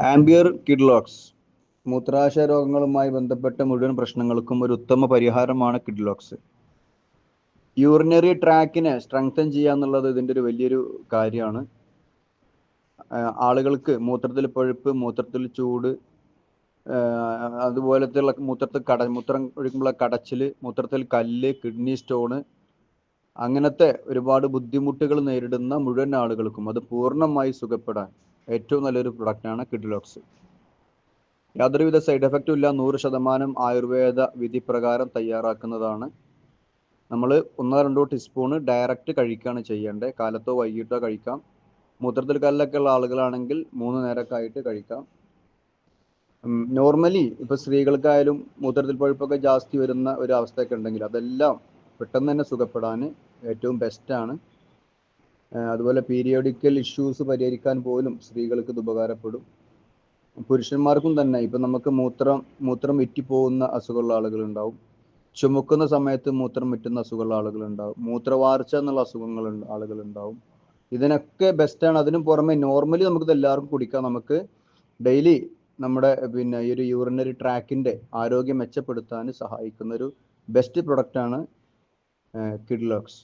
Ampere കിഡ്ലോക്സ് മൂത്രാശയ രോഗങ്ങളുമായി ബന്ധപ്പെട്ട മുഴുവൻ പ്രശ്നങ്ങൾക്കും ഒരു ഉത്തമ പരിഹാരമാണ് കിഡ്ലോക്സ്. യൂറിനറി ട്രാക്കിനെ സ്ട്രെങ്തൻ ചെയ്യുക എന്നുള്ളത് ഇതിൻ്റെ ഒരു വലിയൊരു കാര്യമാണ്. ആളുകൾക്ക് മൂത്രത്തിൽ പഴുപ്പ്, മൂത്രത്തിൽ ചൂട്, അതുപോലത്തെ മൂത്രം ഒഴിക്കുമ്പോൾ കടച്ചിൽ, മൂത്രത്തിൽ കല്ല്, കിഡ്നി സ്റ്റോണ്, അങ്ങനത്തെ ഒരുപാട് ബുദ്ധിമുട്ടുകൾ നേരിടുന്ന മുഴുവൻ ആളുകൾക്കും അത് പൂർണ്ണമായി സുഖപ്പെടാൻ ഏറ്റവും നല്ലൊരു പ്രൊഡക്റ്റാണ് കിഡ്ലോക്സ്. യാതൊരുവിധ സൈഡ് എഫക്റ്റും ഇല്ല. 100% ആയുർവേദ വിധി പ്രകാരം തയ്യാറാക്കുന്നതാണ്. നമ്മൾ 1-2 ടീസ്പൂണ് ഡയറക്റ്റ് കഴിക്കുകയാണ് ചെയ്യേണ്ടത്. കാലത്തോ വൈകിട്ടോ കഴിക്കാം. മൂത്രത്തിൽ കല്ലൊക്കെ ഉള്ള ആളുകളാണെങ്കിൽ 3 നേരമൊക്കെ ആയിട്ട് കഴിക്കാം. നോർമലി ഇപ്പോൾ സ്ത്രീകൾക്കായാലും മൂത്രത്തിൽ പഴുപ്പൊക്കെ ജാസ്തി വരുന്ന ഒരു അവസ്ഥയൊക്കെ ഉണ്ടെങ്കിൽ അതെല്ലാം പെട്ടെന്ന് തന്നെ സുഖപ്പെടാൻ ഏറ്റവും ബെസ്റ്റാണ്. അതുപോലെ പീരിയോഡിക്കൽ ഇഷ്യൂസ് പരിഹരിക്കാൻ പോലും സ്ത്രീകൾക്ക് ഇത് ഉപകാരപ്പെടും. പുരുഷന്മാർക്കും തന്നെ ഇപ്പം നമുക്ക് മൂത്രം വിറ്റിപ്പോകുന്ന അസുഖമുള്ള ആളുകളുണ്ടാവും, ചുമക്കുന്ന സമയത്ത് മൂത്രം വിറ്റുന്ന അസുഖമുള്ള ആളുകളുണ്ടാവും, മൂത്രവാർച്ച എന്നുള്ള ആളുകളുണ്ടാവും. ഇതിനൊക്കെ ബെസ്റ്റാണ്. അതിന് പുറമെ നോർമലി നമുക്കിത് എല്ലാവർക്കും കുടിക്കാം. നമുക്ക് ഡെയിലി നമ്മുടെ ഈ ഒരു യൂറിനറി ട്രാക്കിൻ്റെ ആരോഗ്യം മെച്ചപ്പെടുത്താൻ സഹായിക്കുന്ന ഒരു ബെസ്റ്റ് പ്രൊഡക്റ്റാണ് കിഡ്ലോക്സ്.